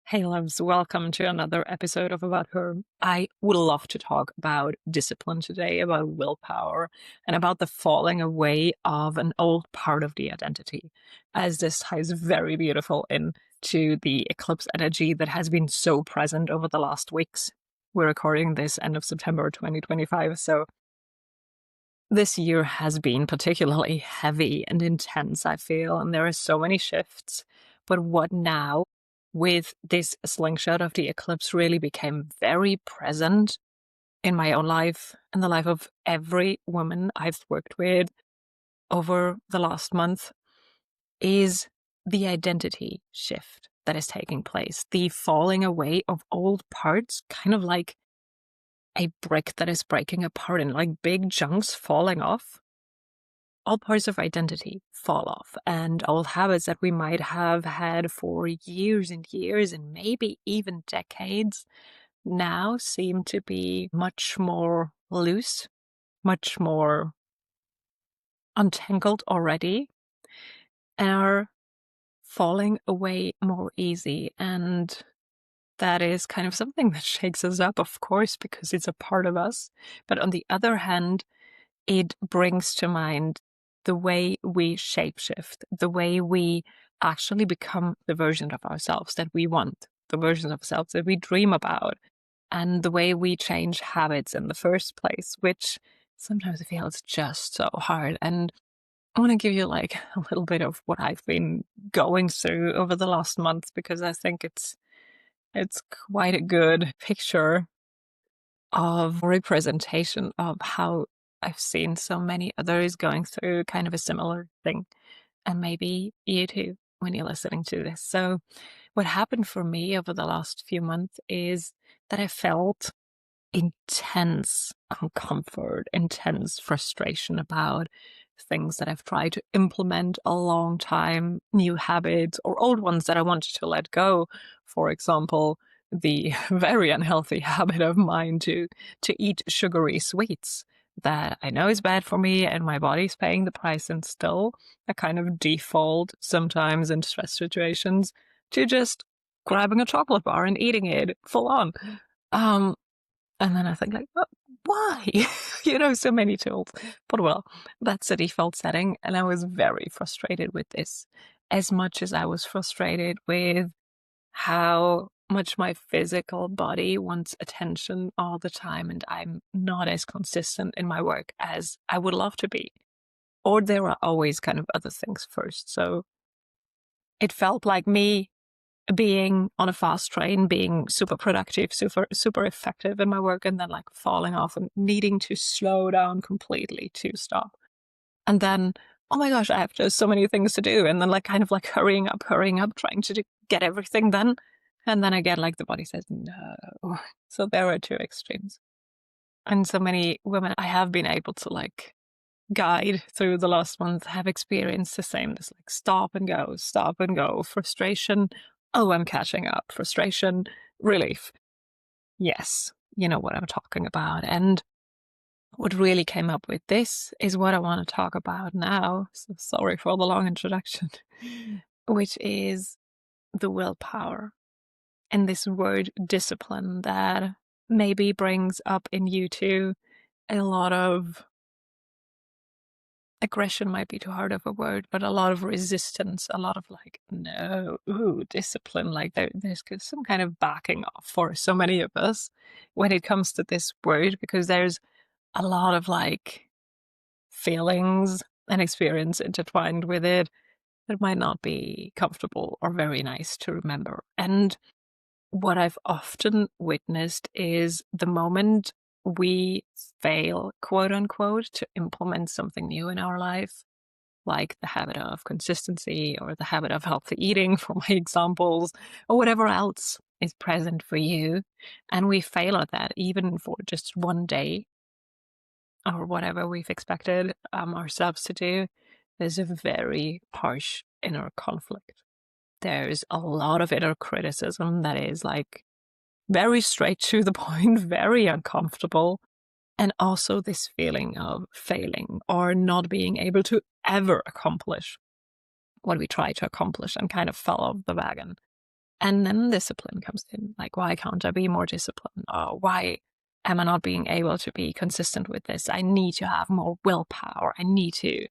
Hey, loves, welcome to another episode of About Her. I would love to talk about discipline today, about willpower, and about the falling away of an old part of the identity, as this ties very beautiful into the eclipse energy that has been so present over the last weeks. We're recording this end of September 2025, so this year has been particularly heavy and intense, I feel, and there are so many shifts. But what now, with this slingshot of the eclipse, really became very present in my own life and the life of every woman I've worked with over the last month is the identity shift that is taking place, the falling away of old parts, kind of like a brick that is breaking apart in like big chunks falling off. All parts of identity fall off, and old habits that we might have had for years and years and maybe even decades now seem to be much more loose, much more untangled already, and are falling away more easy. And that is kind of something that shakes us up, of course, because it's a part of us. But on the other hand, it brings to mind the way we shapeshift, the way we actually become the version of ourselves that we want, the version of ourselves that we dream about, and the way we change habits in the first place, which sometimes feels just so hard. And I want to give you like a little bit of what I've been going through over the last month, because I think it's quite a good picture of representation of how I've seen so many others going through kind of a similar thing. And maybe you too when you're listening to this. So, what happened for me over the last few months is that I felt intense uncomfort, intense frustration about things that I've tried to implement a long time, new habits or old ones that I wanted to let go. For example, the very unhealthy habit of mine to eat sugary sweets that I know is bad for me and my body's paying the price, and still I kind of default sometimes in stress situations to just grabbing a chocolate bar and eating it full on. Um, and then I think like, "Oh, why?" So many tools. But well, that's the default setting. And I was very frustrated with this, as much as I was frustrated with how much my physical body wants attention all the time, and I'm not as consistent in my work as I would love to be. Or there are always kind of other things first. So it felt like me being on a fast train, being super productive, super effective in my work, and then like falling off and needing to slow down completely to stop. And then, oh my gosh, I have just so many things to do. And then like kind of like hurrying up, trying to get everything done. And then again, like the body says, no. So there are two extremes. And so many women I have been able to like guide through the last month have experienced the same. This like stop and go, frustration. Oh, I'm catching up. Frustration, relief. Yes, you know what I'm talking about. And what really came up with this is what I want to talk about now. So sorry for the long introduction, which is the willpower and this word discipline that maybe brings up in you too a lot of aggression, might be too hard of a word, but a lot of resistance, a lot of like, no, discipline. Like there's some kind of backing off for so many of us when it comes to this word, because there's a lot of like feelings and experience intertwined with it that might not be comfortable or very nice to remember. And what I've often witnessed is the moment we fail, quote unquote, to implement something new in our life, like the habit of consistency or the habit of healthy eating, for my examples, or whatever else is present for you, and we fail at that, even for just one day or whatever we've expected ourselves to do, there's a very harsh inner conflict. There's a lot of inner criticism that is like very straight to the point, very uncomfortable. And also this feeling of failing or not being able to ever accomplish what we try to accomplish and kind of fell off the wagon. And then discipline comes in. Like, why can't I be more disciplined? Or why am I not being able to be consistent with this? I need to have more willpower. I need to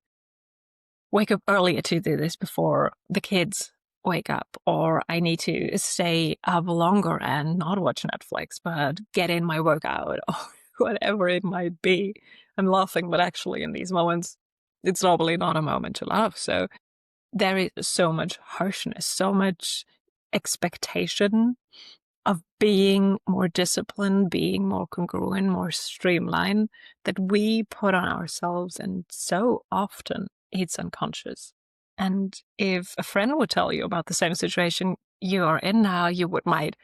wake up earlier to do this before the kids wake up, or I need to stay up longer and not watch Netflix, but get in my workout, or whatever it might be. I'm laughing, but actually, in these moments, it's normally not a moment to laugh. So there is so much harshness, so much expectation of being more disciplined, being more congruent, more streamlined that we put on ourselves. And so often it's unconscious. And if a friend would tell you about the same situation you are in now, you might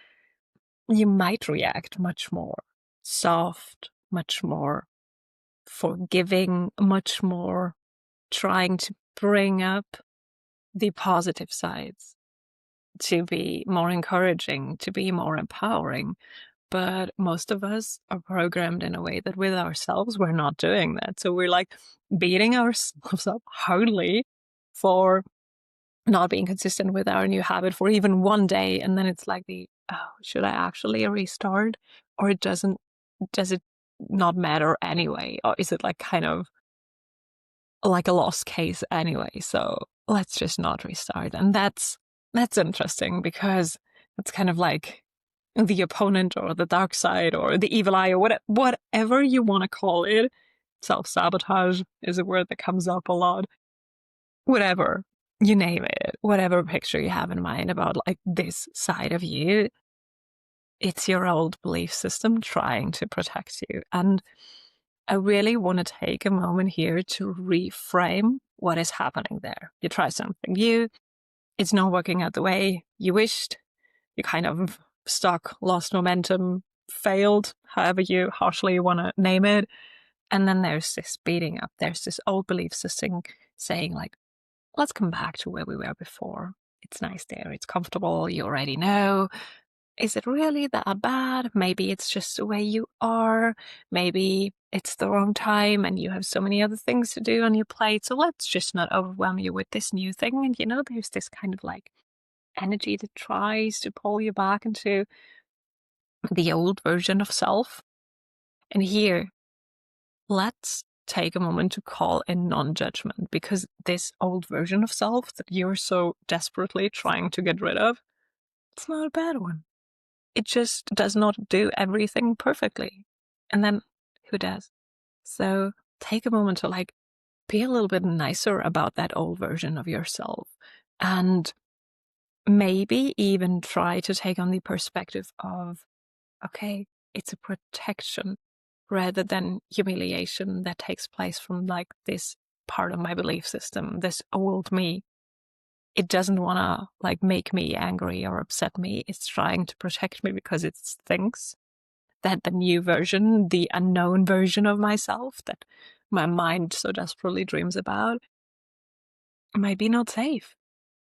react much more soft, much more forgiving, much more trying to bring up the positive sides, to be more encouraging, to be more empowering. But most of us are programmed in a way that with ourselves, we're not doing that. So we're like beating ourselves up hardly for not being consistent with our new habit for even one day. And then it's like should I actually restart? Or does it not matter anyway? Or is it like kind of like a lost case anyway? So let's just not restart. And that's interesting, because it's kind of like the opponent or the dark side or the evil eye or whatever you want to call it. Self-sabotage is a word that comes up a lot. Whatever, you name it, whatever picture you have in mind about like this side of you, it's your old belief system trying to protect you. And I really want to take a moment here to reframe what is happening there. You try something new, it's not working out the way you wished, you kind of stuck, lost momentum, failed, however you harshly want to name it. And then there's this beating up, there's this old belief system saying like, let's come back to where we were before. It's nice there, it's comfortable, you already know. Is it really that bad? Maybe it's just the way you are. Maybe it's the wrong time and you have so many other things to do on your plate. So let's just not overwhelm you with this new thing. And there's this kind of like energy that tries to pull you back into the old version of self. And here, let's take a moment to call in non-judgment, because this old version of self that you're so desperately trying to get rid of, it's not a bad one. It just does not do everything perfectly. And then who does? So take a moment to like be a little bit nicer about that old version of yourself, and maybe even try to take on the perspective of, okay, it's a protection rather than humiliation that takes place from like this part of my belief system, this old me. It doesn't want to like make me angry or upset me. It's trying to protect me because it thinks that the new version, the unknown version of myself that my mind so desperately dreams about, might be not safe,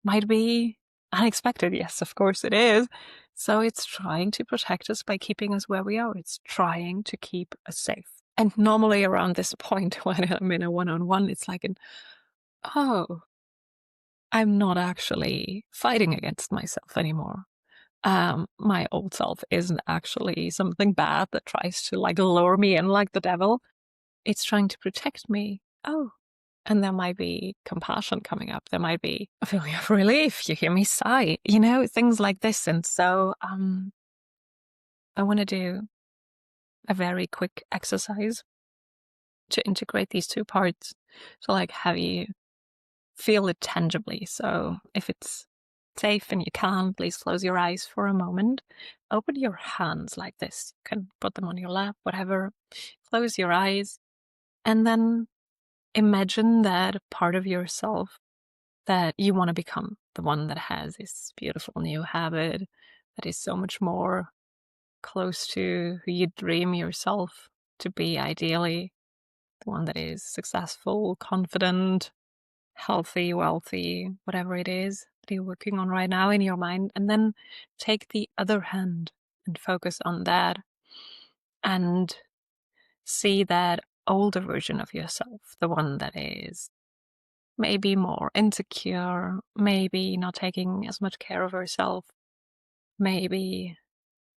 might be unexpected. Yes, of course it is. So it's trying to protect us by keeping us where we are. It's trying to keep us safe. And normally around this point, when I'm in a one-on-one, it's like oh, I'm not actually fighting against myself anymore. My old self isn't actually something bad that tries to like lure me in like the devil. It's trying to protect me. Oh, and there might be compassion coming up. There might be a feeling of relief. You hear me sigh, things like this. And so I want to do a very quick exercise to integrate these two parts. So like have you feel it tangibly. So if it's safe and you can, please close your eyes for a moment. Open your hands like this. You can put them on your lap, whatever. Close your eyes. And then imagine that part of yourself that you want to become, the one that has this beautiful new habit that is so much more close to who you dream yourself to be ideally, the one that is successful, confident, healthy, wealthy, whatever it is that you're working on right now in your mind. And then take the other hand and focus on that and see that older version of yourself, the one that is maybe more insecure, maybe not taking as much care of herself, Maybe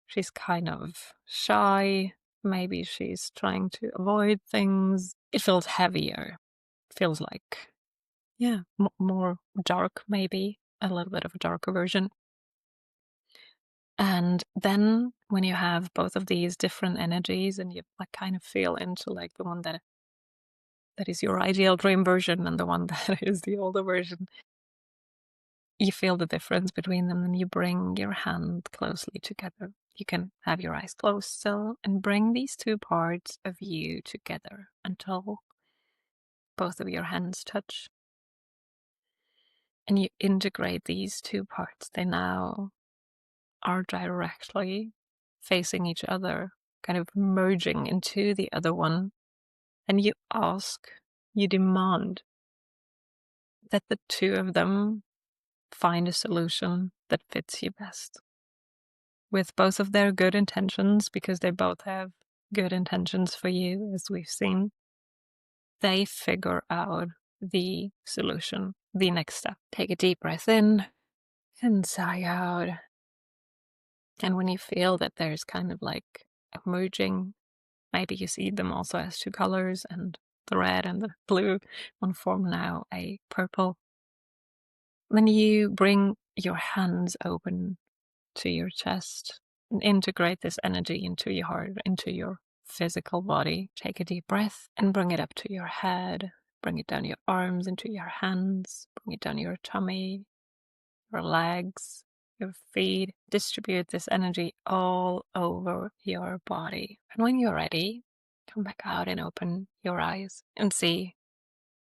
she's kind of shy. Maybe she's trying to avoid things. It feels heavier. Feels like, yeah, more dark, maybe. A little bit of a darker version. And then when you have both of these different energies and you like kind of feel into like the one that is your ideal dream version and the one that is the older version, you feel the difference between them and you bring your hand closely together. You can have your eyes closed still and bring these two parts of you together until both of your hands touch. And you integrate these two parts. They now are directly facing each other, kind of merging into the other one. And you ask, you demand that the two of them find a solution that fits you best. With both of their good intentions, because they both have good intentions for you, as we've seen, they figure out the solution, the next step. Take a deep breath in and sigh out. And when you feel that there's kind of like a merging, maybe you see them also as two colors, and the red and the blue one form now a purple. Then you bring your hands open to your chest and integrate this energy into your heart, into your physical body. Take a deep breath and bring it up to your head. Bring it down your arms, into your hands. Bring it down your tummy, your legs, your feet. Distribute this energy all over your body. And when you're ready, come back out and open your eyes and see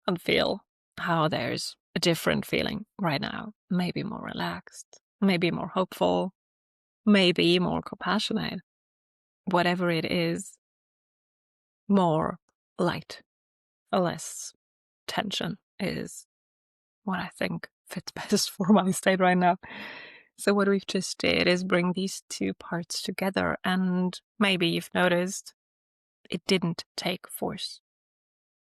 and feel how there's a different feeling right now. Maybe more relaxed, maybe more hopeful, maybe more compassionate. Whatever it is, more light, less tension is what I think fits best for my state right now. So what we've just did is bring these two parts together, and maybe you've noticed it didn't take force.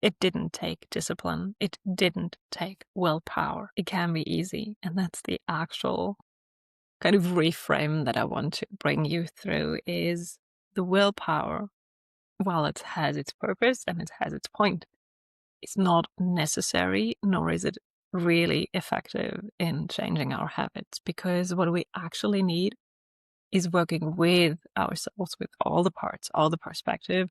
It didn't take discipline. It didn't take willpower. It can be easy, and that's the actual kind of reframe that I want to bring you through. Is the willpower, while it has its purpose and it has its point, it's not necessary, nor is it really effective in changing our habits, because what we actually need is working with ourselves, with all the parts, all the perspective,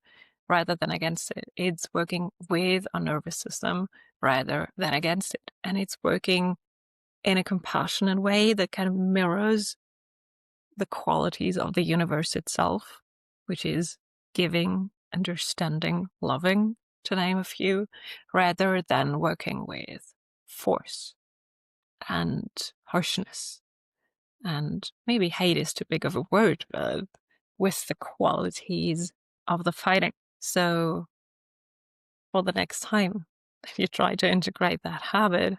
rather than against it. It's working with our nervous system rather than against it. And it's working in a compassionate way that kind of mirrors the qualities of the universe itself, which is giving, understanding, loving, to name a few, rather than working with force and harshness. And maybe hate is too big of a word, but with the qualities of the fighting. So for the next time, if you try to integrate that habit,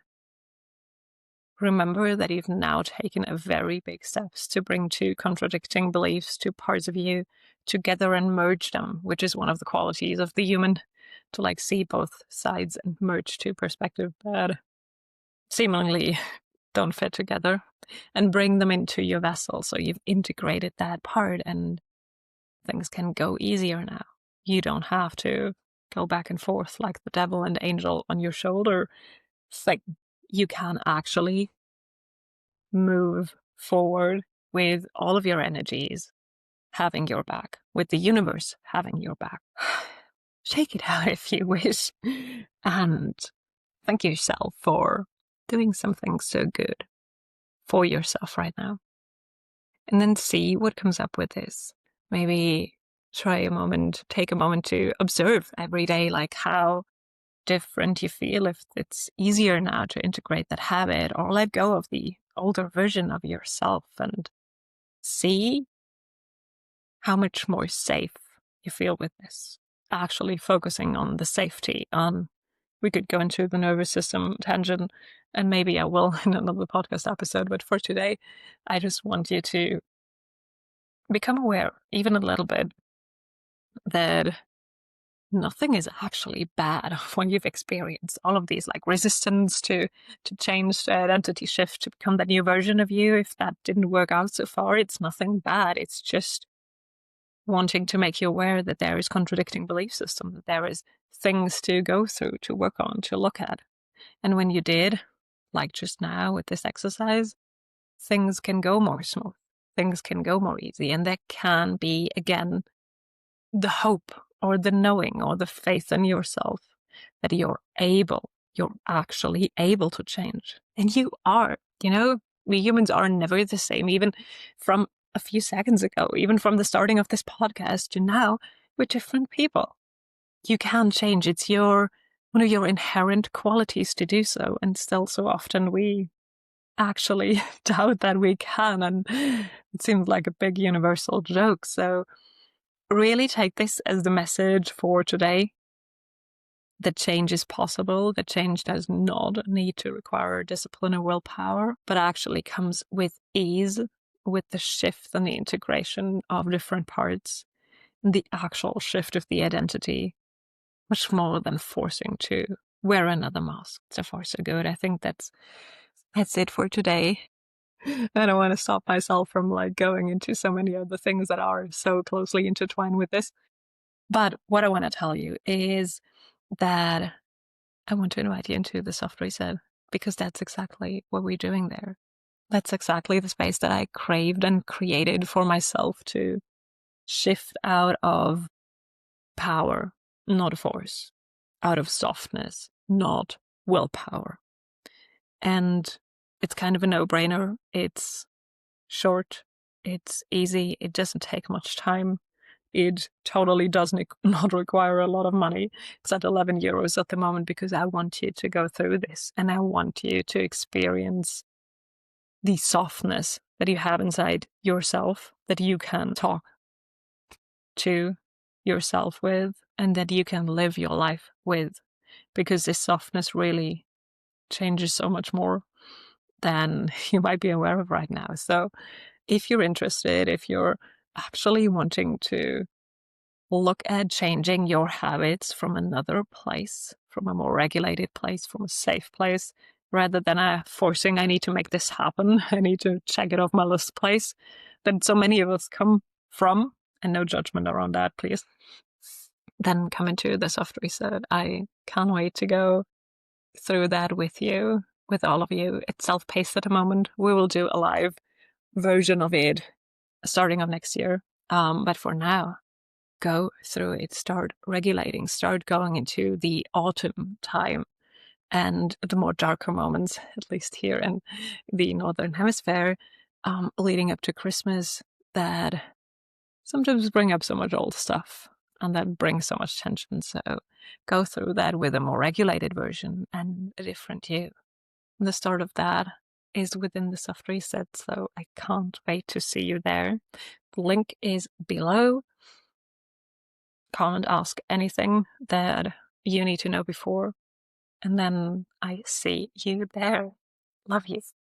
remember that you've now taken a very big steps to bring two contradicting beliefs, two parts of you together and merge them, which is one of the qualities of the human, to like see both sides and merge two perspectives that seemingly don't fit together, and bring them into your vessel. So you've integrated that part and things can go easier now. You don't have to go back and forth like the devil and angel on your shoulder. It's like you can actually move forward with all of your energies having your back, with the universe having your back. Shake it out if you wish, and thank yourself for doing something so good for yourself right now. And then see what comes up with this. Maybe take a moment to observe every day, like how different you feel, if it's easier now to integrate that habit or let go of the older version of yourself, and see how much more safe you feel with this. Actually focusing on the safety. We could go into the nervous system tangent, and maybe I will in another podcast episode, but for today, I just want you to become aware, even a little bit, that nothing is actually bad when you've experienced all of these like resistance to change the identity shift to become the new version of you. If that didn't work out so far, it's nothing bad. It's just wanting to make you aware that there is contradicting belief system, that there is things to go through, to work on, to look at. And when you did, like just now with this exercise, things can go more smooth, things can go more easy, and there can be, again, the hope or the knowing or the faith in yourself that you're actually able to change. And you are, we humans are never the same, even from a few seconds ago, even from the starting of this podcast to now, we're different people. You can change. It's one of your inherent qualities to do so. And still so often we actually doubt that we can. And it seems like a big universal joke. So really take this as the message for today. That change is possible, that change does not need to require discipline or willpower, but actually comes with ease, with the shift and the integration of different parts, and the actual shift of the identity, much more than forcing to wear another mask. So far, so good. I think that's it for today. I don't want to stop myself from like going into so many other things that are so closely intertwined with this. But what I want to tell you is that I want to invite you into the soft reset, because that's exactly what we're doing there. That's exactly the space that I craved and created for myself to shift out of power, not force, out of softness, not willpower. And it's kind of a no-brainer. It's short, it's easy, it doesn't take much time. It totally does not require a lot of money. It's at 11 euros at the moment because I want you to go through this and I want you to experience the softness that you have inside yourself, that you can talk to yourself with, and that you can live your life with, because this softness really changes so much more than you might be aware of right now. So if you're interested, if you're actually wanting to look at changing your habits from another place, from a more regulated place, from a safe place, rather than forcing, I need to make this happen, I need to check it off my list place, that so many of us come from, and no judgment around that, please, then come into the soft reset. I can't wait to go through that with you, with all of you. It's self-paced at the moment. We will do a live version of it starting of next year. But for now, go through it, start regulating, start going into the autumn time and the more darker moments, at least here in the Northern Hemisphere, leading up to Christmas, that sometimes bring up so much old stuff and that brings so much tension. So go through that with a more regulated version and a different you. And the start of that is within the soft reset, so I can't wait to see you there. The link is below. Comment, ask anything that you need to know before, and then I see you there. Love you.